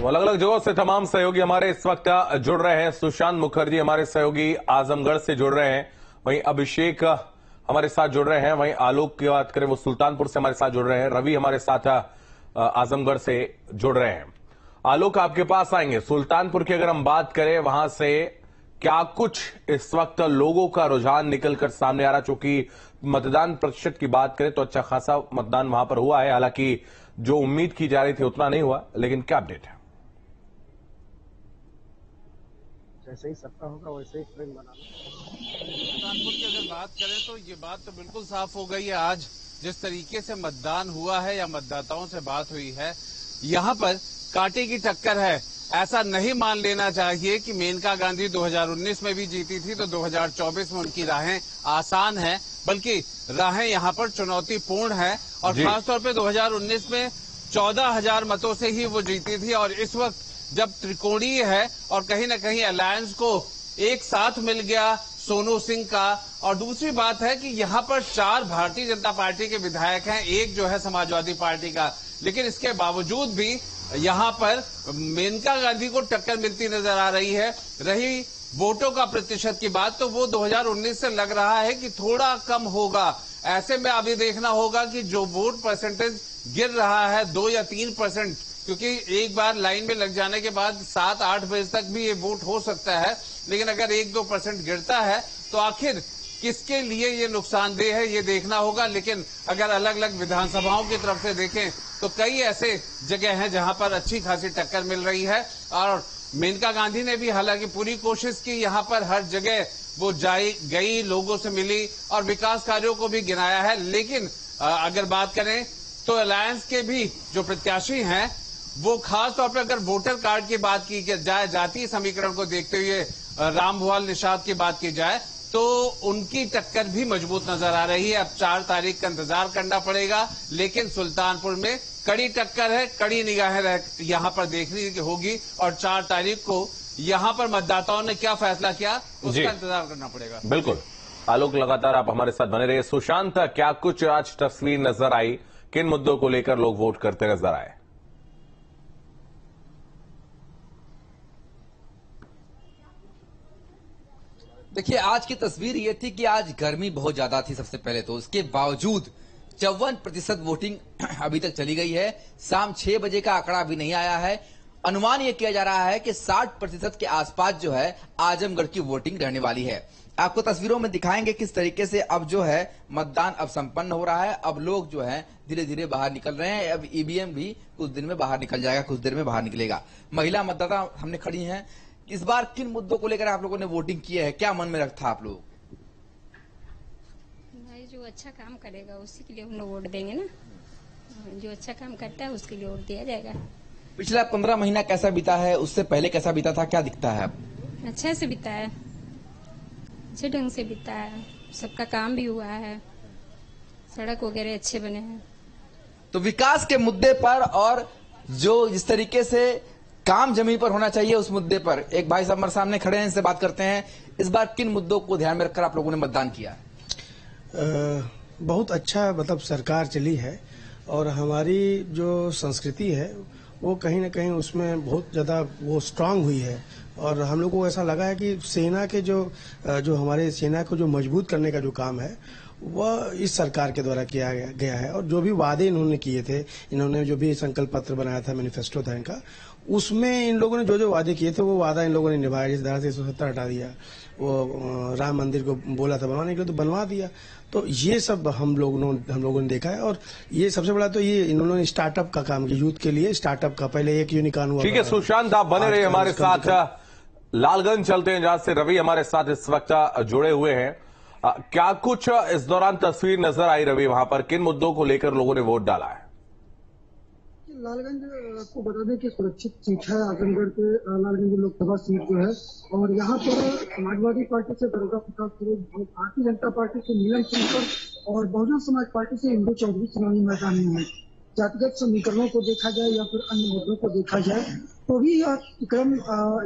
अलग अलग जगहों से तमाम सहयोगी हमारे इस वक्त जुड़ रहे हैं। सुशांत मुखर्जी हमारे सहयोगी आजमगढ़ से जुड़ रहे हैं, वहीं अभिषेक हमारे साथ जुड़ रहे हैं, वहीं आलोक की बात करें वो सुल्तानपुर से हमारे साथ जुड़ रहे हैं, रवि हमारे साथ आजमगढ़ से जुड़ रहे हैं। आलोक, आपके पास आएंगे। सुल्तानपुर की अगर हम बात करें, वहां से क्या कुछ इस वक्त लोगों का रुझान निकलकर सामने आ रहा, चूंकि मतदान प्रतिशत की बात करें तो अच्छा खासा मतदान वहां पर हुआ है, हालांकि जो उम्मीद की जा रही थी उतना नहीं हुआ, लेकिन क्या अपडेट है? जैसे ही सत्ता होगा वैसे ही ट्रेन बनाना। सुल्तानपुर की अगर बात करें तो ये बात तो बिल्कुल साफ हो गई है। आज जिस तरीके से मतदान हुआ है या मतदाताओं से बात हुई है, यहाँ पर कांटे की टक्कर है। ऐसा नहीं मान लेना चाहिए कि मेनका गांधी 2019 में भी जीती थी तो 2024 में उनकी राहें आसान हैं, बल्कि राहें यहाँ पर चुनौतीपूर्ण है। और खासतौर पे 2019 में 14,000 मतों से ही वो जीती थी, और इस वक्त जब त्रिकोणीय है और कहीं न कहीं अलायंस को एक साथ मिल गया सोनू सिंह का, और दूसरी बात है कि यहाँ पर 4 भारतीय जनता पार्टी के विधायक हैं, एक जो है समाजवादी पार्टी का, लेकिन इसके बावजूद भी यहाँ पर मेनका गांधी को टक्कर मिलती नजर आ रही है। रही वोटों का प्रतिशत की बात, तो वो 2019 से लग रहा है कि थोड़ा कम होगा। ऐसे में अभी देखना होगा कि जो वोट परसेंटेज गिर रहा है 2 या 3%, क्योंकि एक बार लाइन में लग जाने के बाद 7-8 बजे तक भी ये वोट हो सकता है, लेकिन अगर 1-2% गिरता है तो आखिर किसके लिए ये नुकसानदेह है, ये देखना होगा। लेकिन अगर अलग अलग विधानसभाओं की तरफ से देखें तो कई ऐसे जगह हैं जहां पर अच्छी खासी टक्कर मिल रही है, और मेनका गांधी ने भी हालांकि पूरी कोशिश की, यहाँ पर हर जगह वो गई, लोगों से मिली और विकास कार्यों को भी गिनाया है। लेकिन अगर बात करें तो अलायंस के भी जो प्रत्याशी हैं, वो खास तौर पर अगर वोटर कार्ड की बात की जाए, जातीय समीकरण को देखते हुए रामभुआल निषाद की बात की जाए, तो उनकी टक्कर भी मजबूत नजर आ रही है। अब 4 तारीख का इंतजार करना पड़ेगा, लेकिन सुल्तानपुर में कड़ी टक्कर है, कड़ी निगाहें यहाँ पर देखनी होगी, और 4 तारीख को यहाँ पर मतदाताओं ने क्या फैसला किया उसका इंतजार करना पड़ेगा। बिल्कुल आलोक, लगातार आप हमारे साथ बने रहिए। सुशांत, क्या कुछ आज तस्वीर नजर आई, किन मुद्दों को लेकर लोग वोट करते नजर आए? देखिए, आज की तस्वीर ये थी कि आज गर्मी बहुत ज्यादा थी। सबसे पहले तो उसके बावजूद 54% वोटिंग अभी तक चली गई है। शाम 6 बजे का आंकड़ा अभी नहीं आया है। अनुमान यह किया जा रहा है कि 60% के आसपास जो है आजमगढ़ की वोटिंग रहने वाली है। आपको तस्वीरों में दिखाएंगे किस तरीके से अब जो है मतदान अब संपन्न हो रहा है। अब लोग जो है धीरे धीरे बाहर निकल रहे हैं। अब ईवीएम भी कुछ दिन में बाहर निकल जाएगा, कुछ देर में बाहर निकलेगा। महिला मतदाता हमने खड़ी हैं। इस बार किन मुद्दों को लेकर आप लोगों ने वोटिंग किया है, क्या मन में रखा आप लोग? भाई जो अच्छा काम करेगा उसी के लिए हम लोग वोट देंगे ना, जो अच्छा काम करता है उसके लिए वोट दिया जाएगा। पिछला 15 महीना कैसा बीता है, उससे पहले कैसा बीता था, क्या दिखता है? अच्छा से बीता है, अच्छे ढंग से बीता है, सबका काम भी हुआ है, सड़क वगैरह अच्छे बने हैं। तो विकास के मुद्दे पर और जो जिस तरीके से काम जमीन पर होना चाहिए उस मुद्दे पर एक भाई साहब हमारे सामने खड़े हैं, इनसे बात करते हैं। इस बार किन मुद्दों को ध्यान में रखकर आप लोगों ने मतदान किया? बहुत अच्छा मतलब सरकार चली है, और हमारी जो संस्कृति है वो कहीं ना कहीं उसमें बहुत ज्यादा वो स्ट्रांग हुई है। और हम लोग को ऐसा लगा है कि सेना के जो हमारे सेना को जो मजबूत करने का जो काम है वह इस सरकार के द्वारा किया गया है। और जो भी वादे इन्होंने किए थे, इन्होंने जो भी संकल्प पत्र बनाया था, मैनिफेस्टो था इनका, उसमें इन लोगों ने जो जो वादे किए थे वो वादा इन लोगों ने निभाया। जिस तरह से 170 हटा दिया, वो राम मंदिर को बोला था बनवाने के लिए तो बनवा दिया। तो ये सब हम लोगों ने देखा है। और ये सबसे बड़ा तो ये इन्होंने स्टार्टअप का काम किया, यूथ के लिए स्टार्टअप का। पहले एक यूनिकॉर्न हुआ। ठीक है सुशांत, आप बने रहे हमारे साथ। लालगंज चलते हैं जहां से रवि हमारे साथ इस वक्त जुड़े हुए हैं। क्या कुछ इस दौरान तस्वीर नजर आई रवि, वहां पर किन मुद्दों को लेकर लोगों ने वोट डाला है? लालगंज आपको बता दें कि सुरक्षित सीट है आजमगढ़ के, लालगंज लोकसभा सीट जो है, और यहाँ पर समाजवादी पार्टी से दुर्गा प्रसाद सुरेश, भारतीय जनता पार्टी से नीलम सिंह और बहुजन समाज पार्टी से इंदु चौधरी चुनावी मैदान में है। जातिगत समीकरणों को देखा जाए या फिर अन्य मुद्दों को देखा जाए तो भी यह क्रम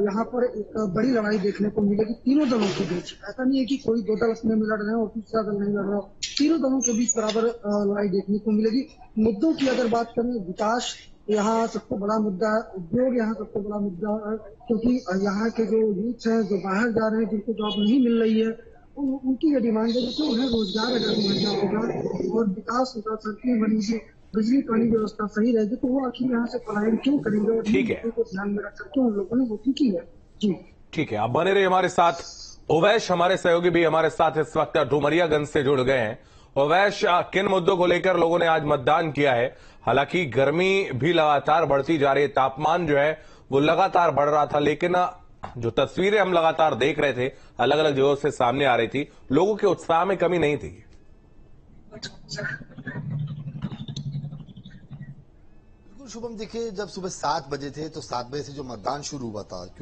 यहाँ पर एक बड़ी लड़ाई देखने को मिलेगी तीनों दलों के बीच। ऐसा नहीं है कि कोई 2 दल अपने में लड़ रहे हैं और तीसरा दल नहीं लड़ रहा, तीनों दलों के बीच बराबर लड़ाई देखने को मिलेगी। मुद्दों की अगर बात करें, विकास यहाँ सबसे बड़ा मुद्दा है उद्योग, यहाँ सबसे बड़ा मुद्दा है क्योंकि यहाँ के जो यूथ हैं जो बाहर जा रहे हैं जिनको जॉब नहीं मिल रही है उनकी ये डिमांड है कि उन्हें रोजगार अगर मिल गया होगा और विकास होगा, सड़कें बनेगी, बिजली पानी व्यवस्था सही रहेगी तो वो आखिर यहाँ से पलायन क्यों करेंगे और ठीक है, को ध्यान में रख करके उन लोगों ने वोटिंग की है। जी ठीक है, आप बने रहिए हमारे साथ। ओवैश हमारे सहयोगी भी हमारे साथ इस वक्त डुमरियागंज से जुड़ गए हैं। ओवैश, किन मुद्दों को लेकर लोगों ने आज मतदान किया है? हालांकि गर्मी भी लगातार बढ़ती जा रही है, तापमान जो है वो लगातार बढ़ रहा था, लेकिन जो तस्वीरें हम लगातार देख रहे थे अलग अलग जगहों से सामने आ रही थी, लोगों के उत्साह में कमी नहीं थी। बिल्कुल शुभम, देखिए जब सुबह 7 बजे थे तो 7 बजे से जो मतदान शुरू हुआ था, क्योंकि